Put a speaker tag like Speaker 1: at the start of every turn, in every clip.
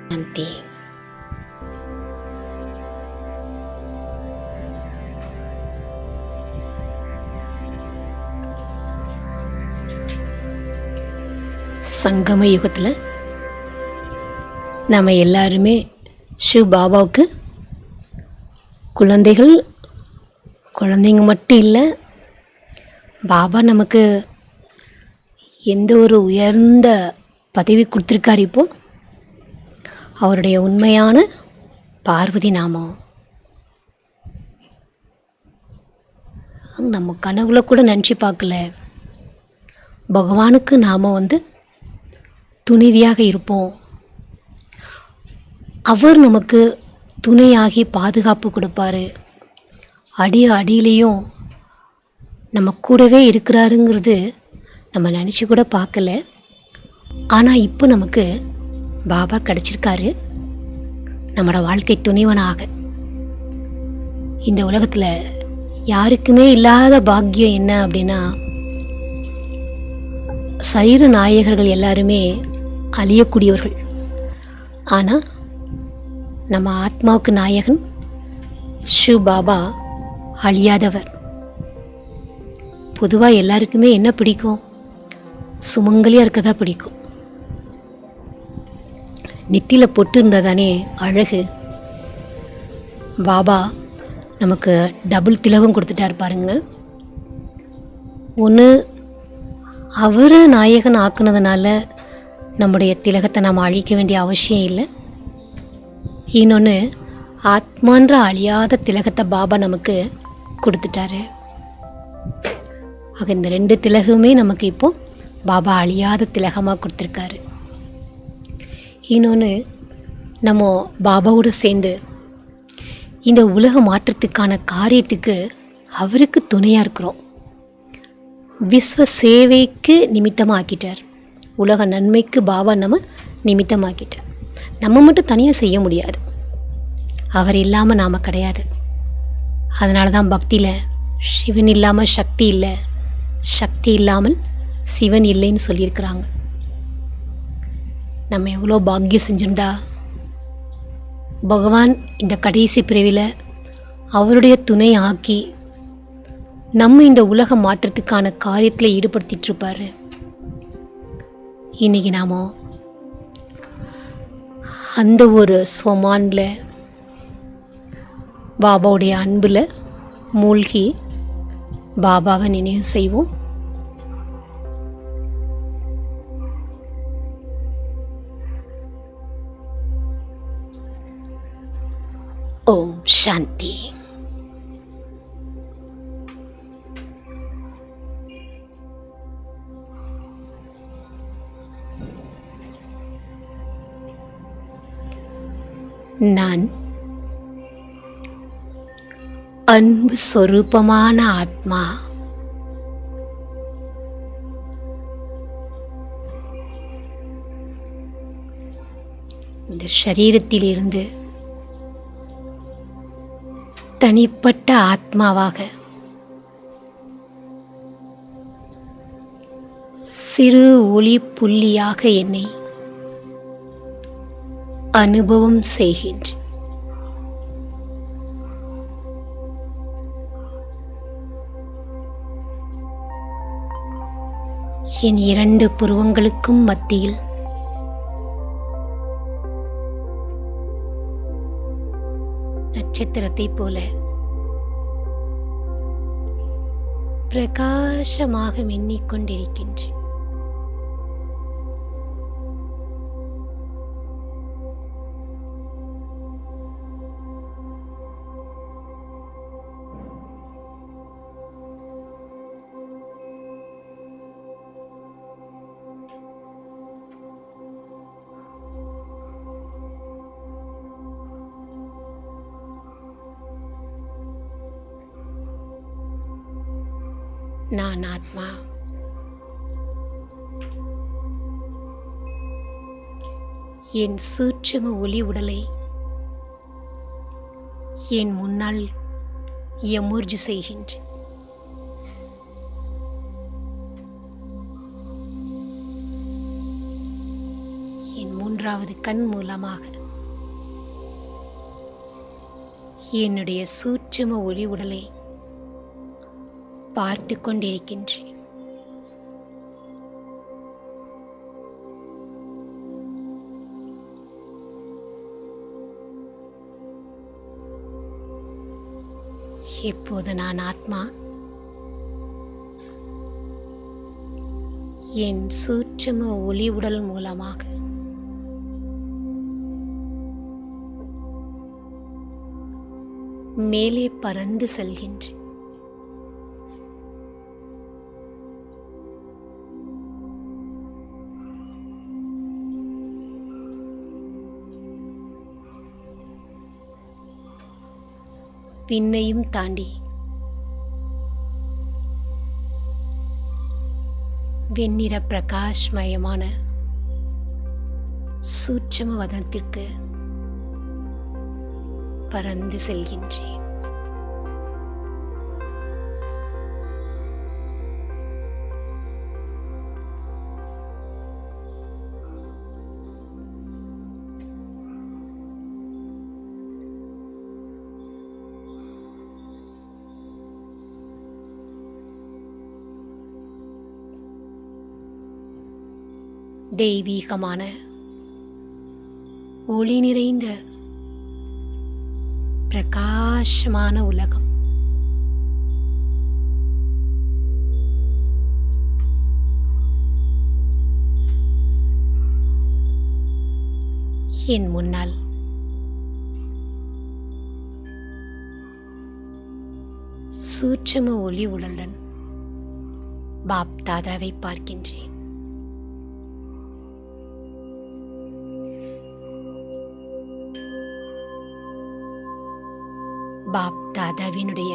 Speaker 1: சாந்தி. சங்கம யுகத்தில் நம்ம எல்லாருமே சிவ் பாபாவுக்கு குழந்தைங்க மட்டும் இல்லை, பாபா நமக்கு எந்த ஒரு உயர்ந்த பதவி கொடுத்துருக்காரு. இப்போது அவருடைய உண்மையான பார்வதி நாமம் நம்ம கனவுல கூட நினச்சி பார்க்கல. பகவானுக்கு நாம் துணைவியாக இருப்போம். அவர் நமக்கு துணையாகி பாதுகாப்பு கொடுப்பாரு. அடியிலையும் நம்ம கூடவே இருக்கிறாருங்கிறது நம்ம நினச்சி கூட பார்க்கல. ஆனால் இப்போ நமக்கு பாபா கிடச்சிருக்காரு நம்மளோட வாழ்க்கை துணைவனாக. இந்த உலகத்தில் யாருக்குமே இல்லாத பாக்கியம் என்ன அப்படின்னா, சரீர நாயகர்கள் எல்லாருமே அழியக்கூடியவர்கள். ஆனால் நம்ம ஆத்மாவுக்கு நாயகன் சிவ் பாபா அழியாதவர். பொதுவாக எல்லாருக்குமே என்ன பிடிக்கும்? சுமங்கலியாக இருக்கதா பிடிக்கும். நெத்தியில் பொட்டு இருந்தால் தானே அழகு. பாபா நமக்கு டபுள் திலகம் கொடுத்துட்டார் பாருங்க. ஒன்று, அவரை நாயகன் ஆக்குனதுனால நம்முடைய திலகத்தை நாம் அழிக்க வேண்டிய அவசியம் இல்லை. இன்னொன்று, ஆத்மான்ற அழியாத திலகத்தை பாபா நமக்கு கொடுத்துட்டாரு. ஆக இந்த 2 திலகமே நமக்கு இப்போது பாபா அழியாத திலகமாக கொடுத்துருக்காரு. இன்னொன்று, நம்ம பாபாவோடு சேர்ந்து இந்த உலக மாற்றத்துக்கான காரியத்துக்கு அவருக்கு துணையாக இருக்கிறோம். விஸ்வ சேவைக்கு நிமித்தமாக ஆக்கிட்டார். உலக நன்மைக்கு பாபா நம்ம நிமித்தமாக்கிட்டார். நம்ம மட்டும் தனியாக செய்ய முடியாது. அவர் இல்லாமல் நாம் கிடையாது. அதனால தான் பக்தியில் சிவன் இல்லாமல் சக்தி இல்லை, சக்தி இல்லாமல் சிவன் இல்லைன்னு சொல்லியிருக்கிறாங்க. நம்ம எவ்வளோ பாக்கியம் செஞ்சிருந்தா பகவான் இந்த கடைசி பிறவியில் அவருடைய துணை ஆக்கி நம்ம இந்த உலக மாற்றத்துக்கான காரியத்தில் ஈடுபடுத்திகிட்ருப்பார். இன்றைக்கி நாம் அந்த ஒரு ஸ்வமானில் பாபாவுடைய அன்பில் மூழ்கி பாபாவை நினைவு செய்வோம். ஓம் சாந்தி. நான் அன்பு சொரூபமான ஆத்மா. இந்த சரீரத்திலிருந்து தனிப்பட்ட ஆத்மாவாக சிறு ஒளி புள்ளியாக என்னை அனுபவம் செய்கின்றேன். என் 2 புருவங்களுக்கும் மத்தியில் நட்சத்திரத்தைப் போல பிரகாசமாக மின்னிக் கொண்டிருக்கின்றேன். நான் ஆத்மா. என் சூட்சும ஒளி உடலை என் முன்னால் எமர்ஜ் செய்கின்றேன். என் மூன்றாவது கண் மூலமாக என்னுடைய சூட்சும ஒளி உடலை பார்த்து கொண்டிருக்கின்றேன். இப்போது நான் ஆத்மா என் சூட்சும ஒளி உடல் மூலமாக மேலே பறந்து செல்கின்றேன். விண்ணையும் தாண்டி வெண்ணிற பிரகாஷ்மயமான சூட்சும வதனத்திற்கு பறந்து செல்கின்றேன். தெய்வீகமான ஒளி நிறைந்த பிரகாசமான உலகம் என் முன்னால் சூட்சும ஒளி உடலுடன் பாப் தாதாவை பார்க்கின்றேன். பாப் தாதாவினுடைய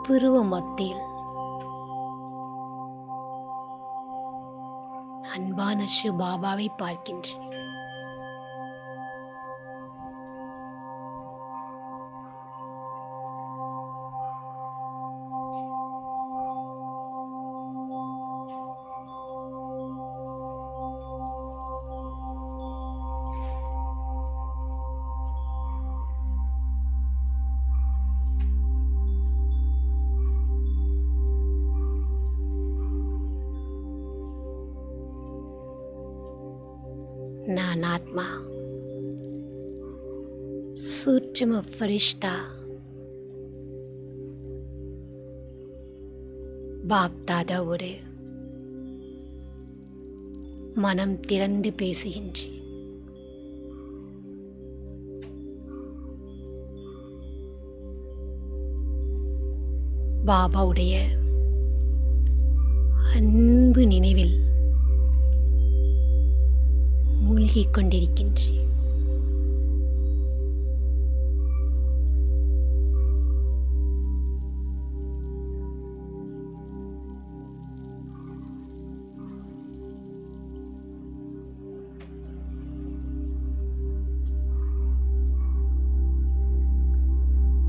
Speaker 1: புருவ மத்தியில் அன்பான ஷிவ் பாபாவை பார்க்கின்றேன். நான் ஆத்மா சூட்சும ஃபரிஷ்தா பாப் தாதாவோடு மனம் திறந்து பேசுகின்றேன். பாபாவுடைய அன்பு நினைவில் மூழ்கிக் கொண்டிருக்கின்றேன்.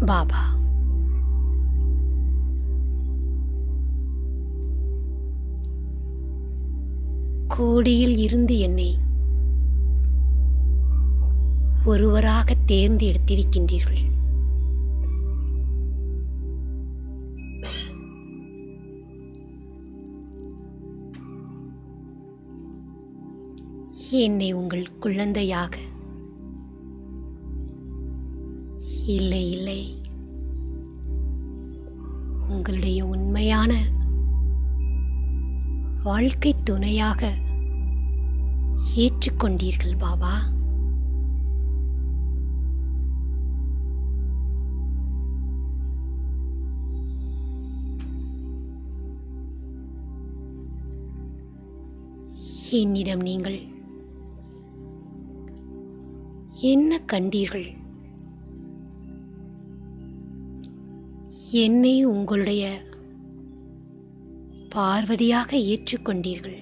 Speaker 1: பாபா கோடியில் இருந்து என்னை ஒருவராக தேர்ந்தெடுத்திருக்கின்றீர்கள். என்னை உங்கள் குழந்தையாக இல்லை இல்லை உங்களுடைய உண்மையான வாழ்க்கை துணையாக ஏற்றுக்கொண்டீர்கள் பாபா. என்னிடம் நீங்கள் என்ன கண்டீர்கள்? என்னை உங்களுடைய பார்வதியாக ஏற்றுக்கொண்டீர்கள்.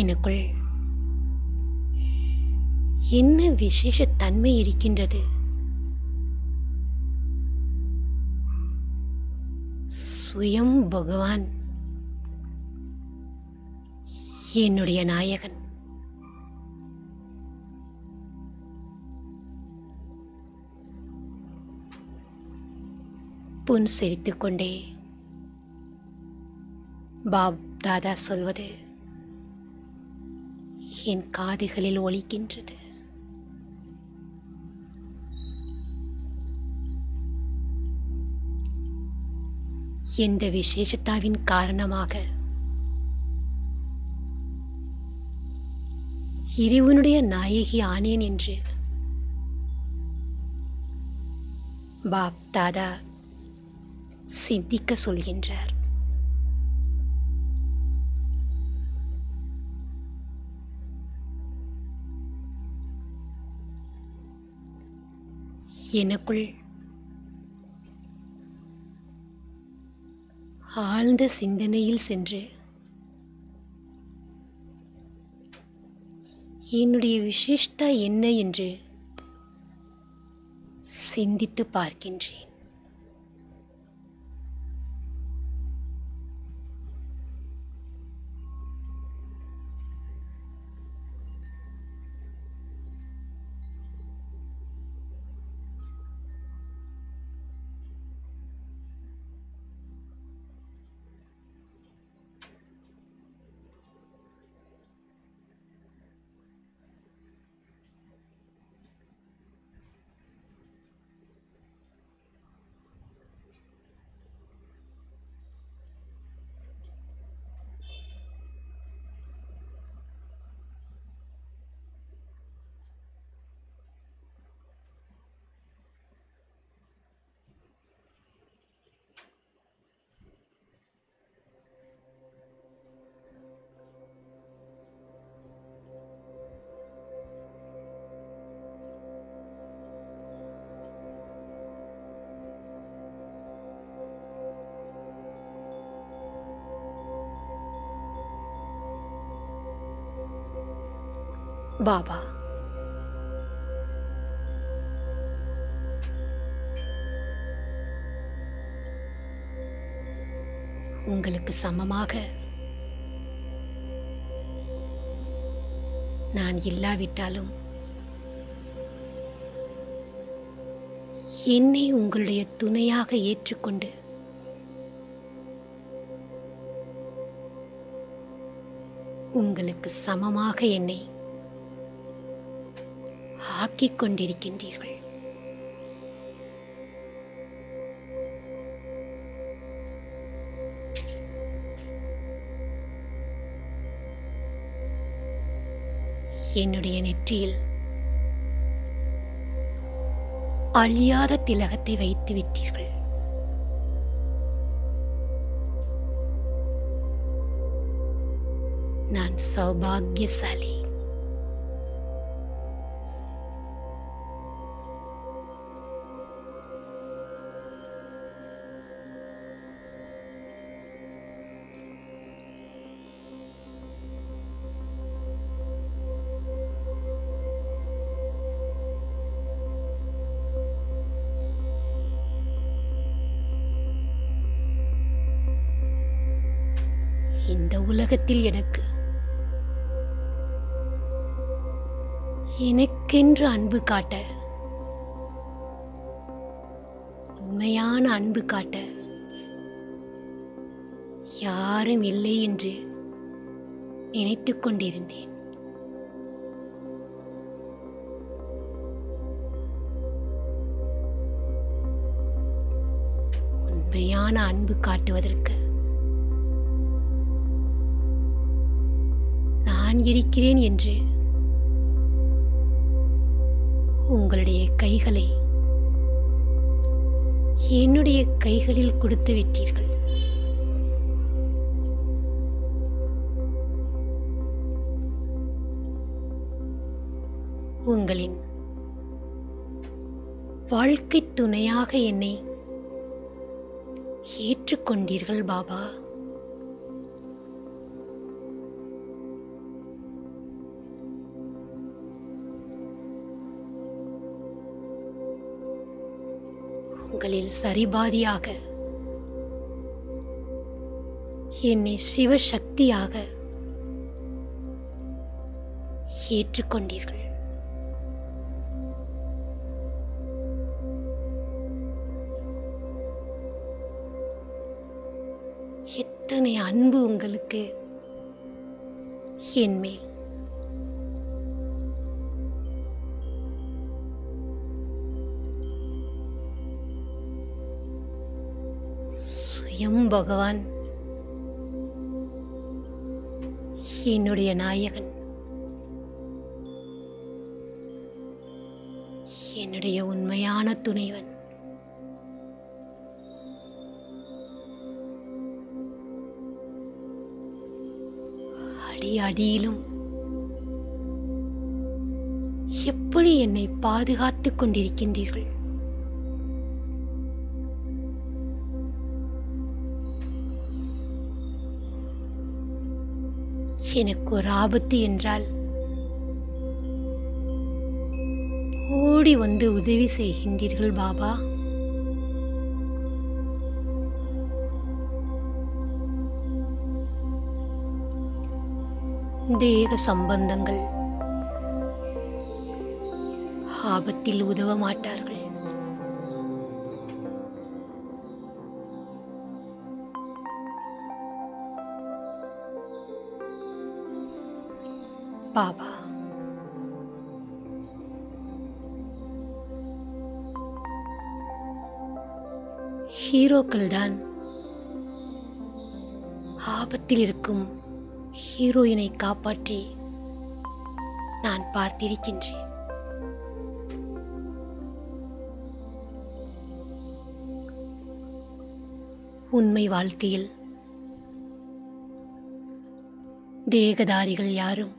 Speaker 1: எனக்குள் என்ன விசேஷ தன்மை இருக்கின்றது? சுயம் பகவான், என்னுடைய நாயகன், புன் சிரித்துக் கொண்டே பாப் தாதா சொல்வது என் காதுகளில் ஒலிக்கின்றது. எந்த விசேஷத்தாவின் காரணமாக இறைவனுடைய நாயகி ஆனேன் என்று பாப் தாதா சிந்திக்க சொல்கின்றார். எனக்குள் ஆழ்ந்த சிந்தனையில் சென்று என்னுடைய விசேஷத்தா என்ன என்று சிந்தித்து பார்க்கின்றேன். பாபா, உங்களுக்கு சமமாக நான் இல்லாவிட்டாலும் என்னை உங்களுடைய துணையாக ஏற்றுக்கொண்டு உங்களுக்கு சமமாக என்னை ஆக்கிக் கொண்டிருக்கின்றீர்கள். என்னுடைய நெற்றியில் அழியாத திலகத்தை வைத்து விட்டீர்கள். நான் சௌபாகியசாலி. இந்த உலகத்தில் எனக்கென்று அன்பு காட்ட, உண்மையான அன்பு காட்ட யாரும் இல்லை என்று நினைத்துக் கொண்டிருந்தேன். உண்மையான அன்பு காட்டுவதற்கு நான் இருக்கிறேன் என்று உங்களுடைய கைகளை என்னுடைய கைகளில் கொடுத்து விட்டீர்கள். உங்களின் வாழ்க்கை துணையாக என்னை ஏற்றுக்கொண்டீர்கள் பாபா. உங்களில் சரிபாதியாக என்னை சிவசக்தியாக ஏற்றுக்கொண்டீர்கள். எத்தனை அன்பு உங்களுக்கு என் மேல். சுயம் பகவான் என்னுடைய நாயகன், என்னுடைய உண்மையான துணைவன். அடி அடியிலும் எப்படி என்னை பாதுகாத்துக் கொண்டிருக்கின்றீர்கள். எனக்கு ஒரு ஆபத்து என்றால் ஓடி வந்து உதவி செய்கின்றீர்கள் பாபா. தேக சம்பந்தங்கள் ஆபத்தில் உதவ மாட்டார்கள். பாபா, ஹீரோக்கள் தான் ஆபத்தில் இருக்கும் ஹீரோயினை காப்பாற்றி நான் பார்த்திருக்கின்றேன். உண்மை வாழ்க்கையில் தேகதாரிகள் யாரும்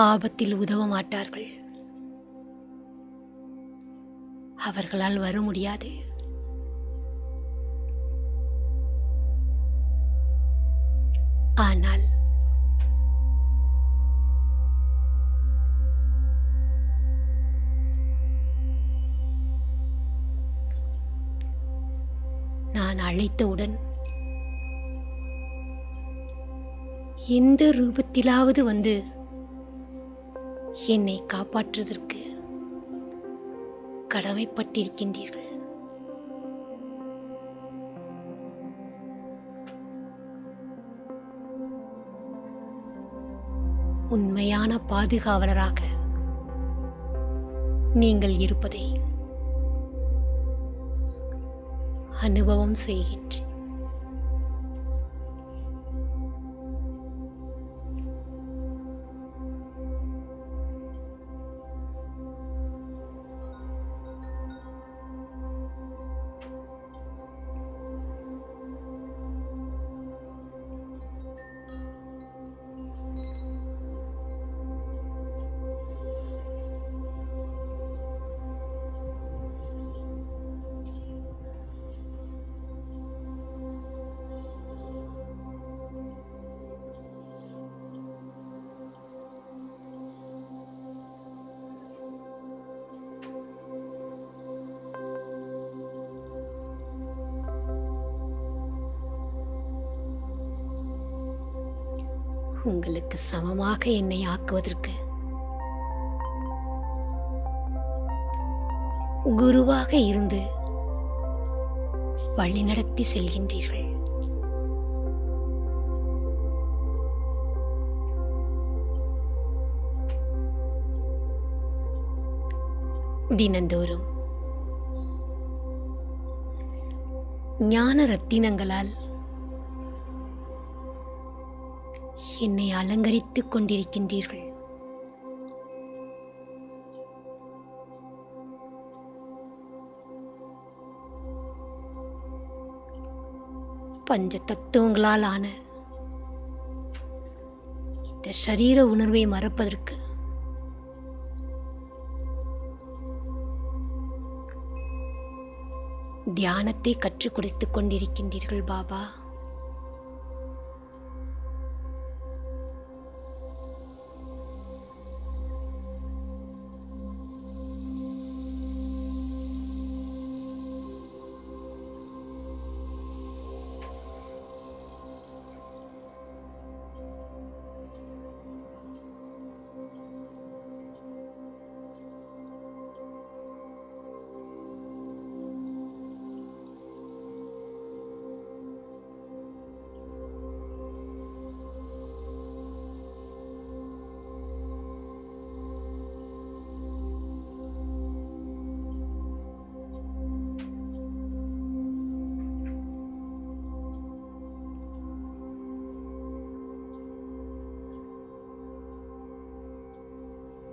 Speaker 1: ஆபத்தில் உதவ மாட்டார்கள். அவர்களால் வர முடியாது. ஆனால் நான் அழைத்தவுடன் எந்த ரூபத்திலாவது வந்து என்னை காப்பாற்றுவதற்கு கடமைப்பட்டிருக்கின்றீர்கள். உண்மையான பாதுகாவலராக நீங்கள் இருப்பதை அனுபவம் செய்கின்றேன். உங்களுக்கு சமமாக என்னை ஆக்குவதற்கு குருவாக இருந்து வழிநடத்தி செல்கின்றீர்கள். தினந்தோறும் ஞான ரத்தினங்களால் என்னை அலங்கரித்துக் கொண்டிருக்கின்றீர்கள். பஞ்ச தத்துவங்களால் ஆன இந்த சரீர உணர்வை மறப்பதற்கு தியானத்தை கற்றுக் கொடுத்துக் கொண்டிருக்கின்றீர்கள் பாபா.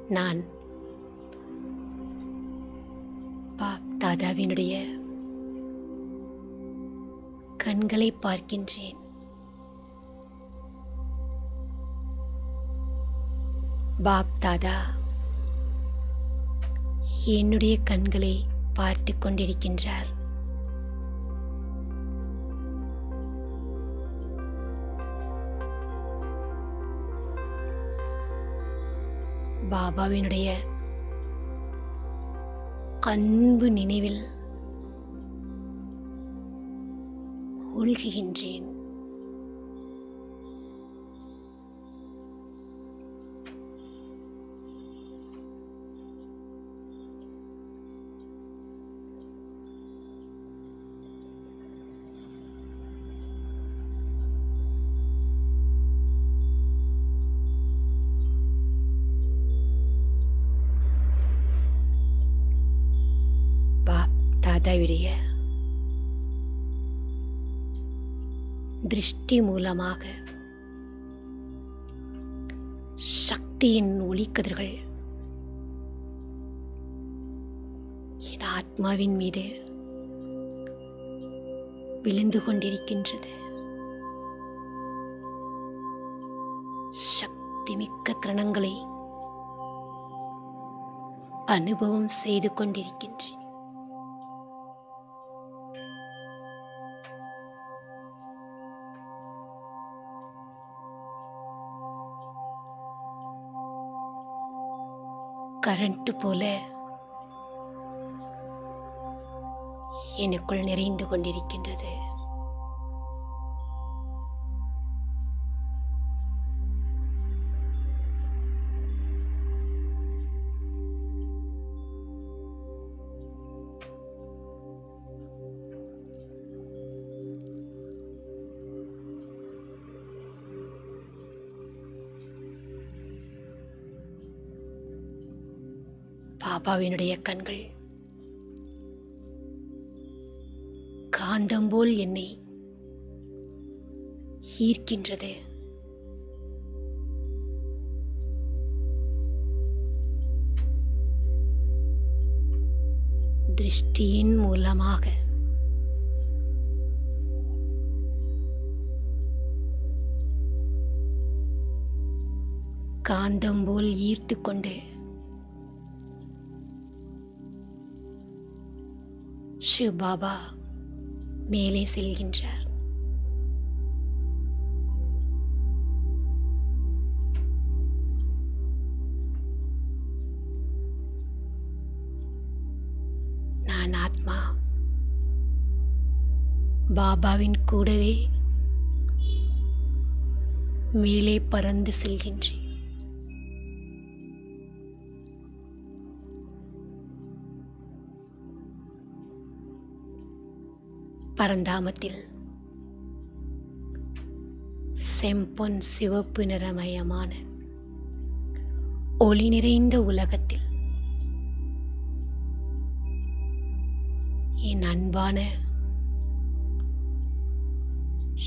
Speaker 1: நான் பாப் தாதாவினுடைய கண்களை பார்க்கின்றேன். பாப் தாதா என்னுடைய கண்களை பார்த்து கொண்டிருக்கின்றார். பாபாவினுடைய அன்பு நினைவில் மூழ்குகின்றேன். தாதாவுடைய திருஷ்டி மூலமாக சக்தியின் ஒளிக்கதிர்கள் என் ஆத்மாவின் மீது விழுந்து கொண்டிருக்கின்றது. சக்தி மிக்க கிரணங்களை அனுபவம் செய்து கொண்டிருக்கின்றேன். கரண்ட் போல எனக்குள் நிறைந்து கொண்டிருக்கின்றது. பாபாவினுடைய கண்கள் காந்தம் போல் என்னை ஈர்க்கின்றது. திருஷ்டியின் மூலமாக காந்தம் போல் ஈர்த்து கொண்டு சிவ் பாபா மேலே செல்கின்றார். நான் ஆத்மா பாபாவின் கூடவே மேலே பறந்து செல்கின்றேன். பரந்தாமத்தில் செம்பொன் சிவப்பு நிறமயமான ஒளி நிறைந்த உலகத்தில் என் அன்பான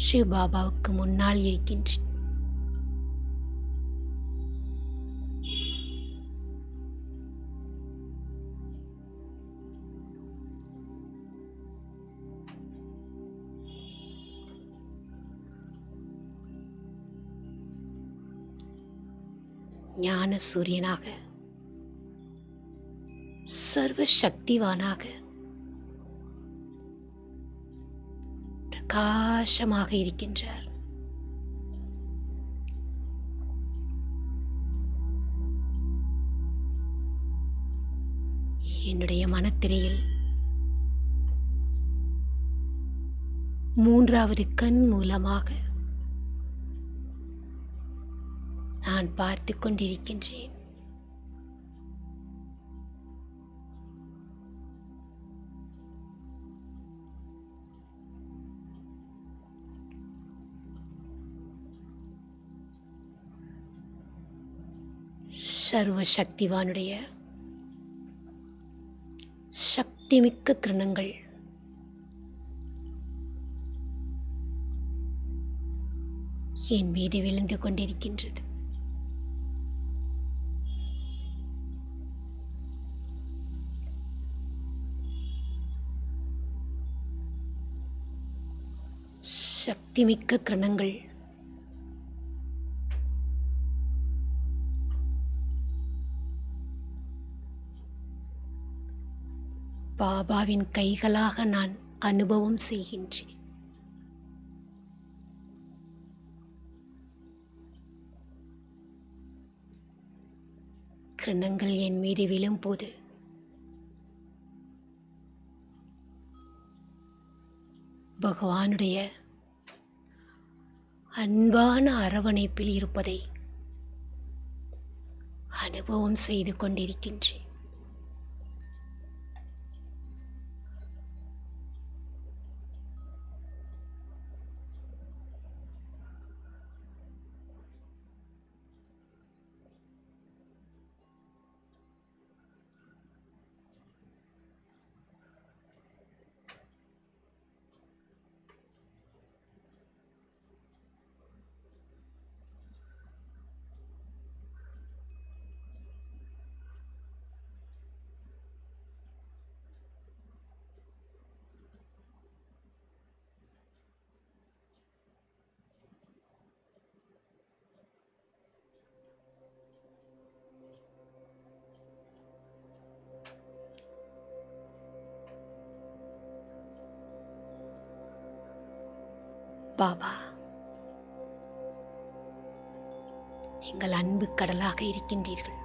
Speaker 1: சிவ் பாபாவுக்கு முன்னால் இருக்கின்றேன். ஞான சூரியனாக சர்வ சக்திவானாக பிரகாசமாக இருக்கின்றார். என்னுடைய மனத்திரையில் மூன்றாவது கண் மூலமாக நான் பார்த்து கொண்டிருக்கின்றேன். சர்வ சக்திவானுடைய சக்திமிக்க கிரணங்கள் என் மீது விழுந்து கொண்டிருக்கின்றது. சக்திமிக்க கிரணங்கள் பாபாவின் கைகளாக நான் அனுபவம் செய்கின்றேன். கிரணங்கள் என் மீது விழும்போது பகவானுடைய அன்பான அரவணைப்பில் இருப்பதை அனுபவம் செய்து கொண்டிருக்கின்றேன். பாபா, நீங்கள் அன்பு கடலாக இருக்கின்றீர்கள்.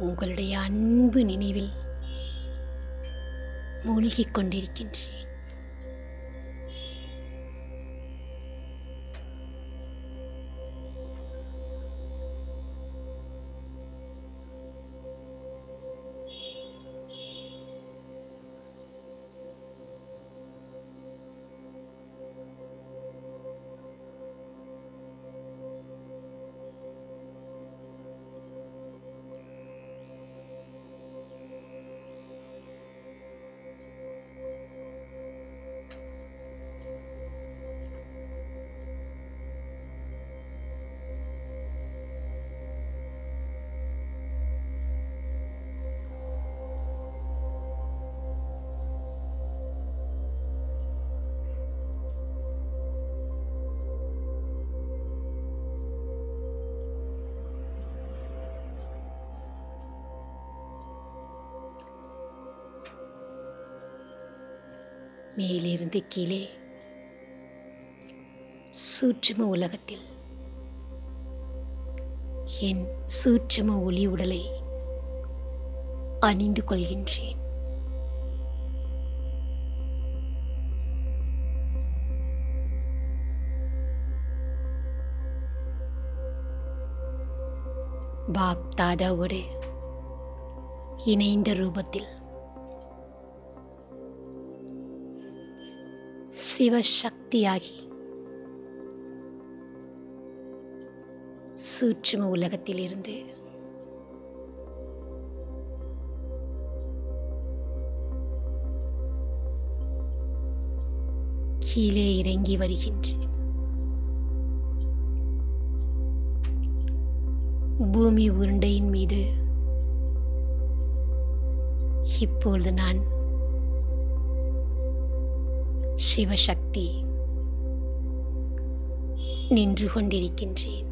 Speaker 1: உங்களுடைய அன்பு நினைவில் மூழ்கிக் கொண்டிருக்கின்றேன். மேலிருந்து கீழே சூட்சும உலகத்தில் என் சூட்சும ஒளி உடலை அணிந்து கொள்கின்றேன். பாப் தாதாவோடு இணைந்த ரூபத்தில் சிவசக்தியாகி சூட்சும உலகத்தில் இருந்து கீழே இறங்கி வருகின்றேன். பூமி உருண்டையின் மீது இப்பொழுது நான் சிவசக்தி நின்று கொண்டிருக்கின்றேன்.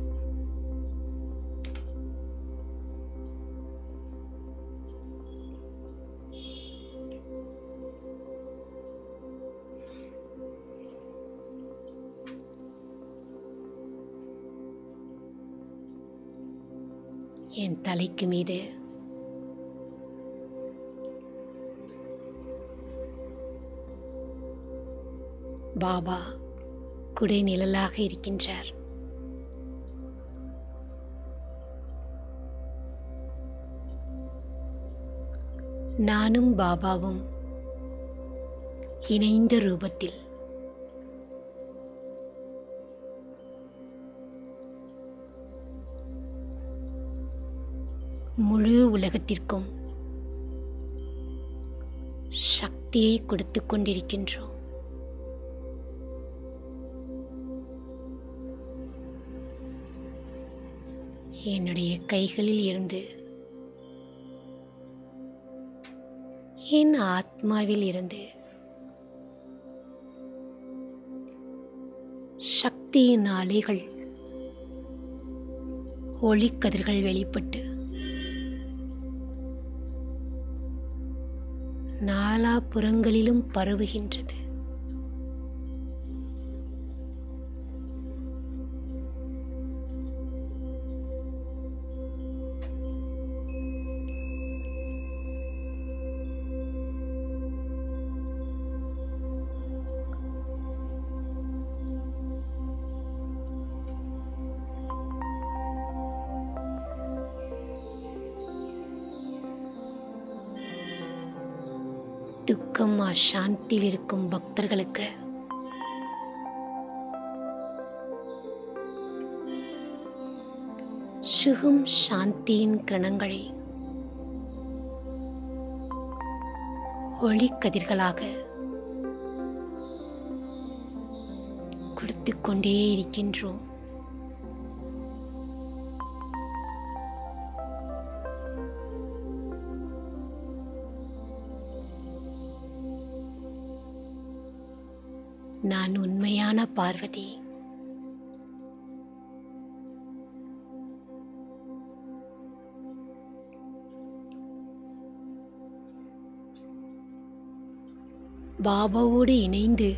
Speaker 1: என் தலைக்கு மீது பாபா குடை நிழலாக இருக்கின்றார். நானும் பாபாவும் இணைந்த ரூபத்தில் முழு உலகத்திற்கும் சக்தியை கொடுத்துக் கொண்டிருக்கின்றோம். என்னுடைய கைகளில் இருந்து என் ஆத்மாவில் இருந்து சக்தியின் அலைகள், ஒளிக்கதிர்கள் வெளிப்பட்டு நாலாபுறங்களிலும் பரவுகின்றது. துக்கம் அசாந்தியில் இருக்கும் பக்தர்களுக்கு சுகம் சாந்தியின் கிரணங்களை ஒளிக்கதிர்களாக கொடுத்து கொண்டே இருக்கின்றோம். நான் உண்மையான பார்வதி. பாபாவோடு இணைந்து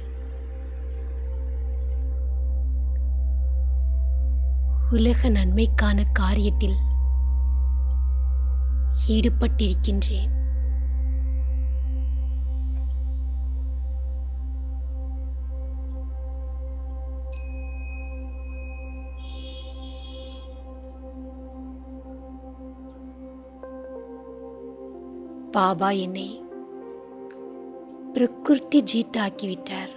Speaker 1: உலக நன்மைக்கான காரியத்தில் ஈடுபட்டிருக்கின்றேன். பாபா என்னை பிரகிருதி ஜீத் ஆக்கிவிட்டார்.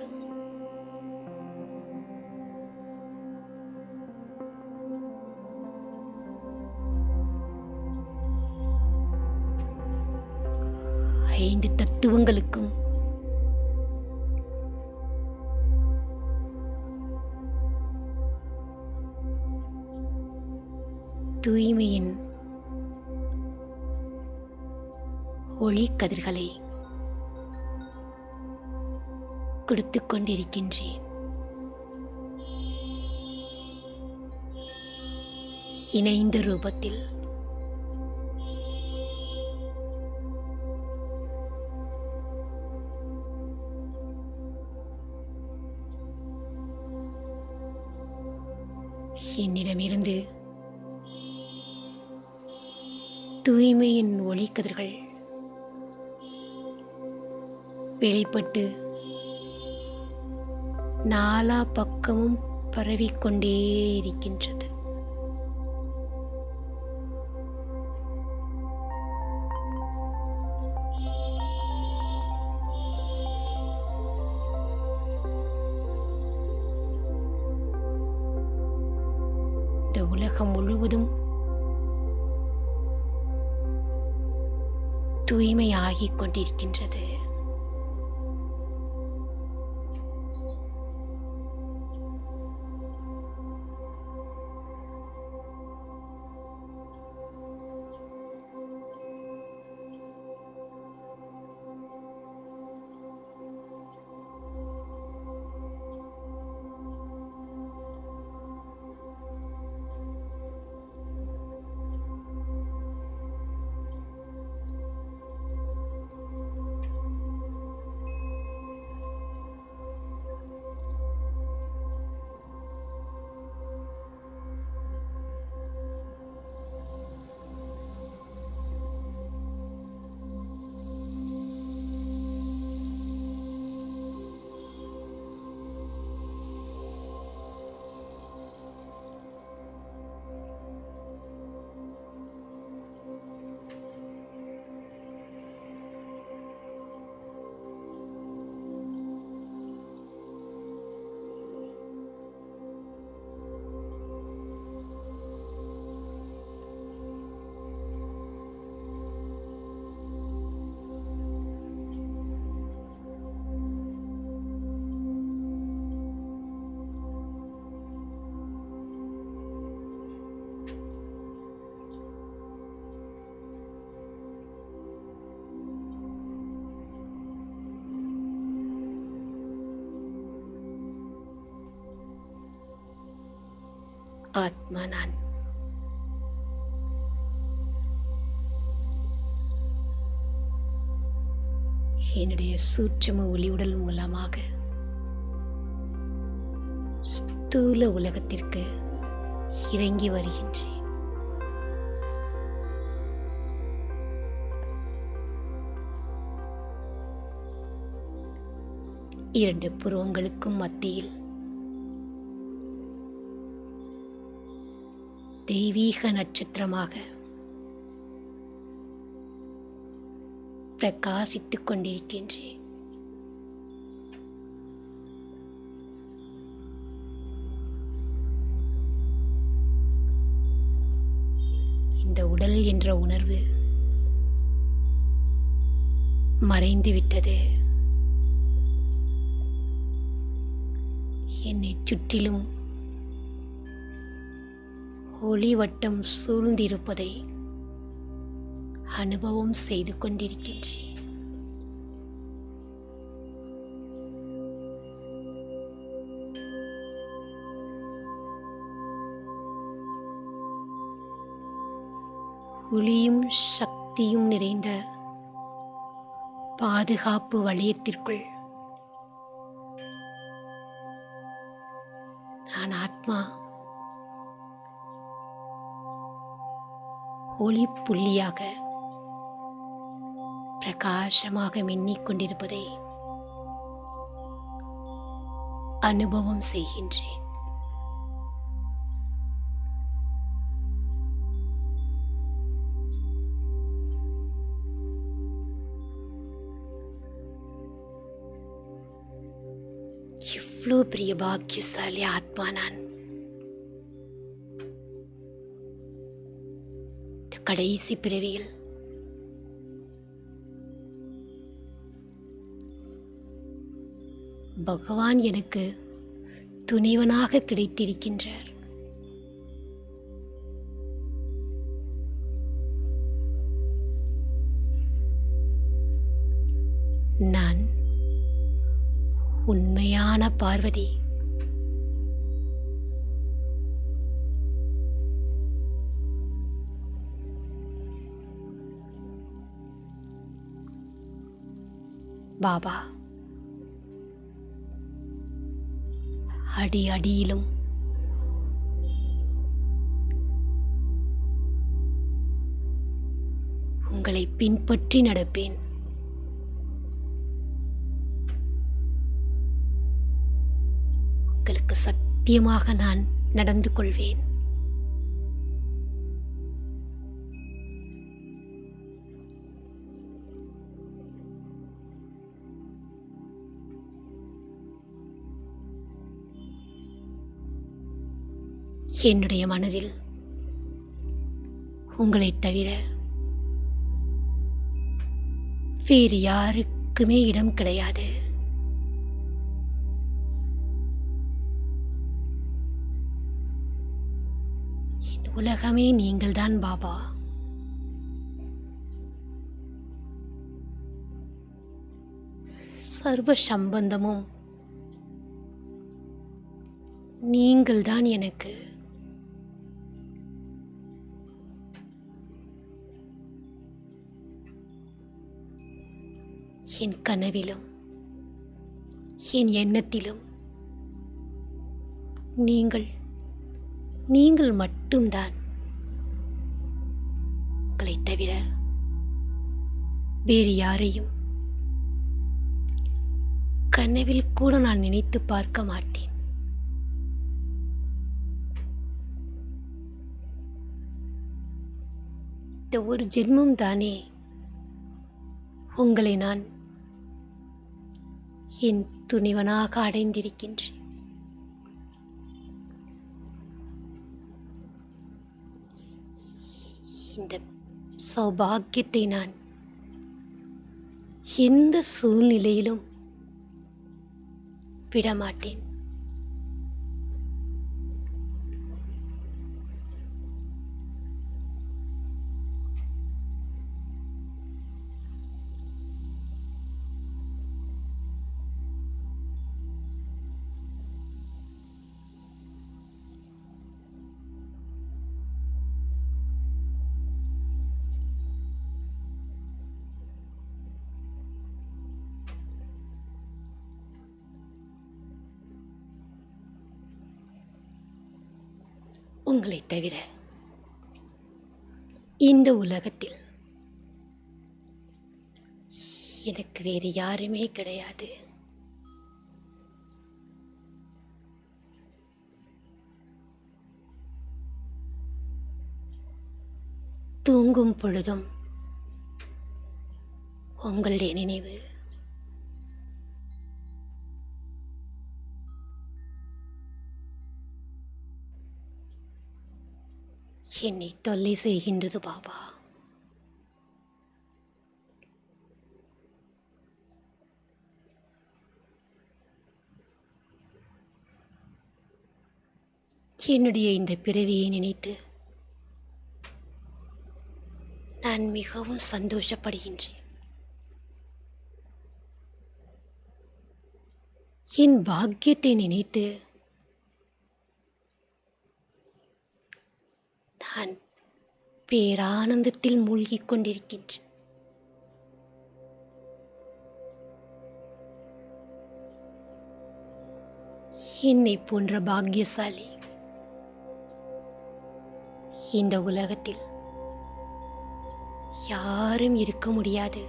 Speaker 1: ஐந்து தத்துவங்களுக்கும் தூய்மையின் ஒளிக்கதிர்களை கொடுத்து கொண்டிருக்கின்றேன். இணைந்த ரூபத்தில் என்னிடமிருந்து தூய்மையின் ஒளிக்கதிர்கள் வெளிப்பட்டு நாலா பக்கமும் பரவிக்கொண்டே இருக்கின்றது. இந்த உலகம் முழுவதும் தூய்மையாகிக் கொண்டிருக்கின்றது. ஆத்மா நான். என்னுடைய சூட்சும ஒளியுடல் மூலமாக ஸ்தூல உலகத்திற்கு இறங்கி வருகின்றேன். இரண்டு புருவங்களுக்கும் மத்தியில் தெய்வீக நட்சத்திரமாக பிரகாசித்துக் கொண்டிருக்கின்றேன். இந்த உடல் என்ற உணர்வு மறைந்துவிட்டது. என்னை சுற்றிலும் ஒளிவட்டம் சூழ்ந்திருப்பதை அனுபவம் செய்து கொண்டிருக்கின்றேன். ஒளியும் சக்தியும் நிறைந்த பாதுகாப்பு வளையத்திற்குள் நான் ஆத்மா ஒளி புள்ளியாக பிரகாசமாக மின்னிக் கொண்டிருப்பதை அனுபவம் செய்கின்றேன். இவ்வளோ பெரிய பாக்கியசாலி ஆத்மா நான். கடைசி பிறவியில் பகவான் எனக்கு துணைவனாக கிடைத்திருக்கின்றார். நான் உண்மையான பார்வதி. பாபா அடி அடியிலும் உங்களை பின்பற்றி நடப்பேன். உங்களுக்கு சத்தியமாக நான் நடந்து கொள்வேன். என்னுடைய மனதில் உங்களைத் தவிர வேறு யாருக்குமே இடம் கிடையாது. என் உலகமே நீங்கள்தான் பாபா. சர்வ சம்பந்தமும் நீங்கள்தான் எனக்கு. என் கனவிலும் என் எண்ணத்திலும் நீங்கள் மட்டும்தான். உங்களைத் தவிர வேறு யாரையும் கனவில் கூட நான் நினைத்து பார்க்க மாட்டேன். இந்த ஒரு ஜென்மம் தானே உங்களை நான் என் துணிவனாக அடைந்திருக்கின்றேன். இந்த சௌபாக்கியத்தை நான் எந்த சூழ்நிலையிலும் விடமாட்டேன். உங்களைத் தவிர இந்த உலகத்தில் எனக்கு வேறு யாருமே கிடையாது. தூங்கும் பொழுதும் உங்களுடைய நினைவு, என்னை தொல்லை செய்கின்றது பாபா. என்னுடைய இந்த பிறவியை நினைத்து நான் மிகவும் சந்தோஷப்படுகின்றேன். என் பாக்கியத்தை நினைத்து நான் பேரானந்தத்தில் மூழ்கிக் கொண்டிருக்கின்றேன். என்னை போன்ற பாக்கியசாலி இந்த உலகத்தில் யாரும் இருக்க முடியாது.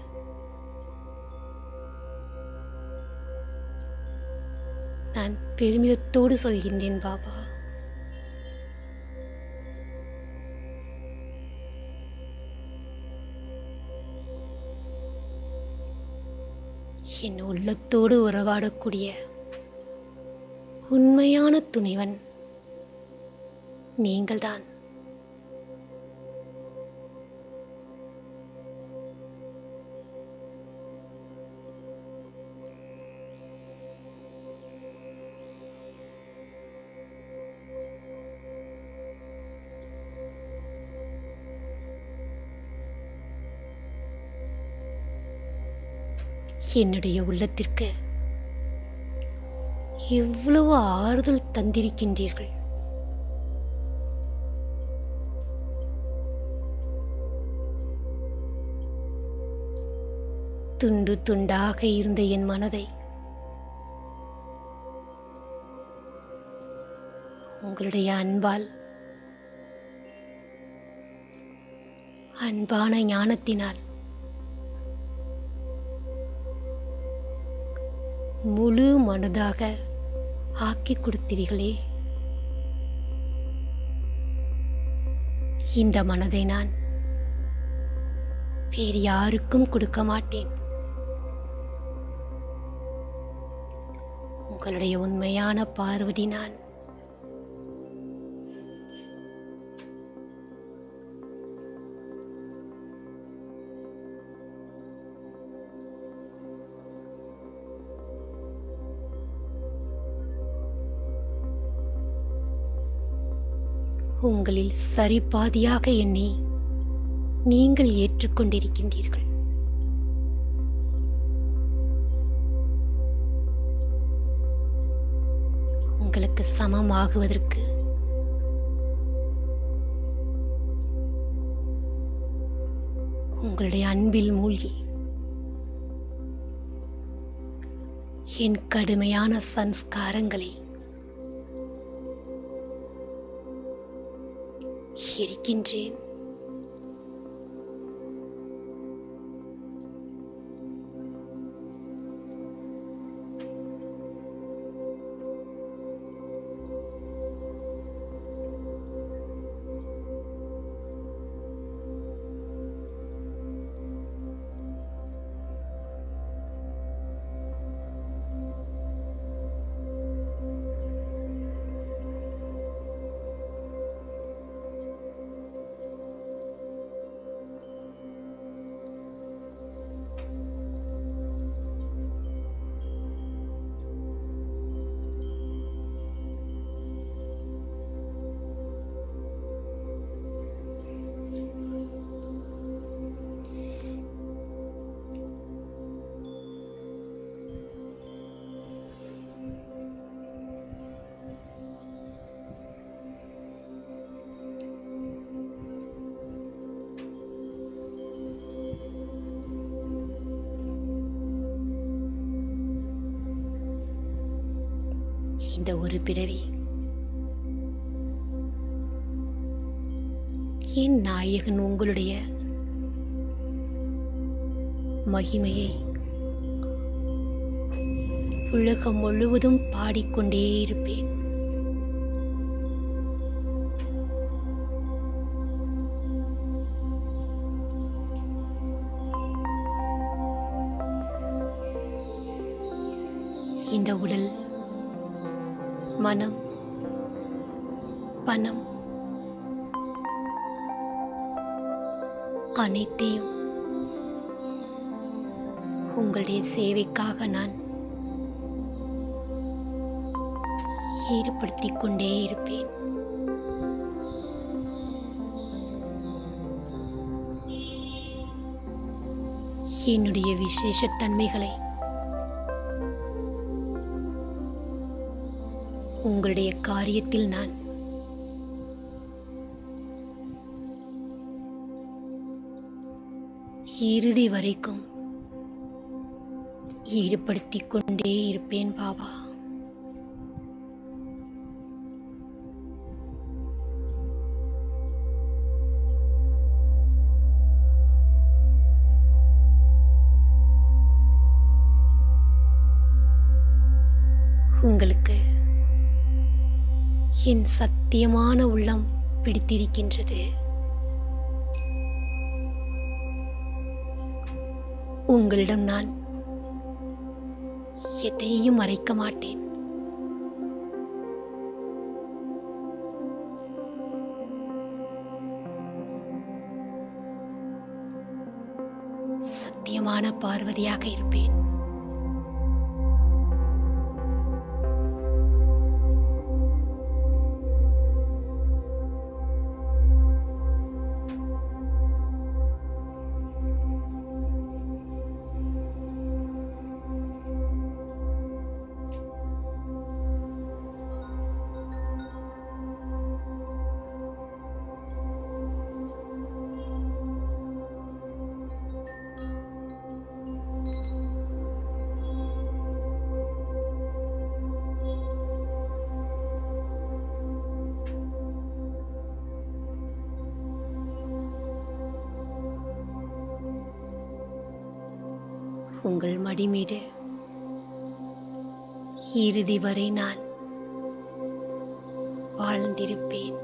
Speaker 1: நான் பெருமிதத்தோடு சொல்கின்றேன் பாபா. என் உள்ளத்தோடு உறவாடக்கூடிய உண்மையான துணைவன் நீங்கள்தான். என்னுடைய உள்ளத்திற்கு எவ்வளவு ஆறுதல் தந்திருக்கின்றீர்கள். துண்டு துண்டாக இருந்த என் மனதை உங்களுடைய அன்பால், அன்பான ஞானத்தினால் முழு மனதாக ஆக்கி கொடுத்தீர்களே. இந்த மனதை நான் வேறு யாருக்கும் கொடுக்க மாட்டேன். உங்களுடைய உண்மையான பார்வதி நான். உங்களில் சரிபாதியாக என்னை நீங்கள் ஏற்றுக்கொண்டிருக்கின்றீர்கள். உங்களுக்கு சமமாகுவதற்கு உங்களுடைய அன்பில் மூழ்கி என் கடுமையான சன்ஸ்காரங்களை இருக்கின்றேன். இந்த ஒரு பிறவி என் நாயகன் உங்களுடைய மகிமையை உலகம் முழுவதும் பாடிக்கொண்டே இருப்பேன். இந்த உடல், மனம், பணம் அனைத்தையும் உங்களுடைய சேவைக்காக நான் ஈடுபடுத்திக் கொண்டே இருப்பேன். என்னுடைய விசேஷ தன்மைகளை உங்களுடைய காரியத்தில் நான் இறுதி வரைக்கும் ஈடுபடுத்திக் கொண்டே இருப்பேன் பாபா. உங்களுக்கு என் சத்தியமான உள்ளம் பிடித்திருக்கின்றது. உங்களிடம் நான் எதையும் மறைக்க மாட்டேன். சத்தியமான பார்வதியாக இருப்பேன். உங்கள் மடி மீது இறுதி வரை நான் வாழ்ந்திருப்பேன்.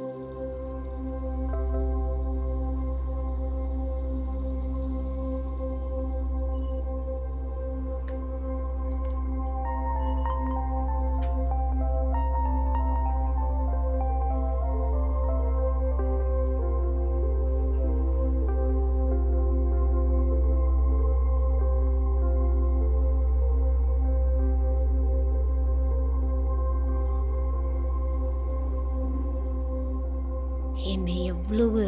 Speaker 1: என்னை எவ்வளவு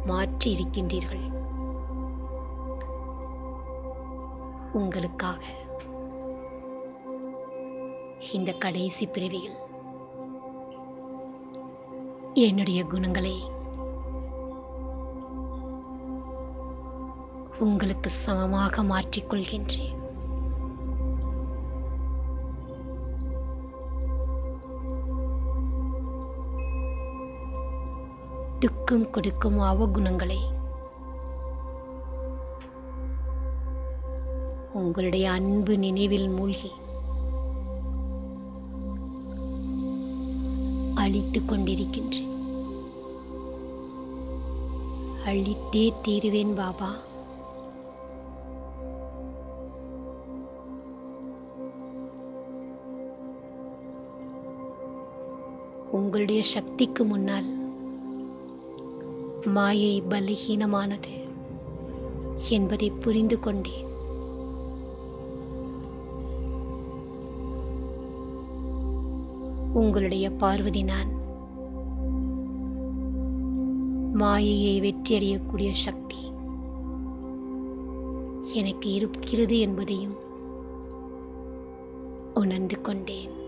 Speaker 1: மாற்றி இருக்கின்றீர்கள். உங்களுக்காக இந்த கடைசி பிறவியில் என்னுடைய குணங்களை உங்களுக்கு சமமாக மாற்றிக்கொள்கின்றேன். துக்கம் கொடுக்கும் அவகுணங்களை உங்களுடைய அன்பு நினைவில் மூழ்கி அழித்துக் கொண்டிருக்கின்றேன். அழித்தே தீருவேன் பாபா. உங்களுடைய சக்திக்கு முன்னால் மாயை பலஹீனமானது என்பதை புரிந்து கொண்டேன். உங்களுடைய பார்வதி நான். மாயையை வெற்றியடையக்கூடிய சக்தி எனக்கு இருக்கிறது என்பதையும் உணர்ந்து கொண்டேன்.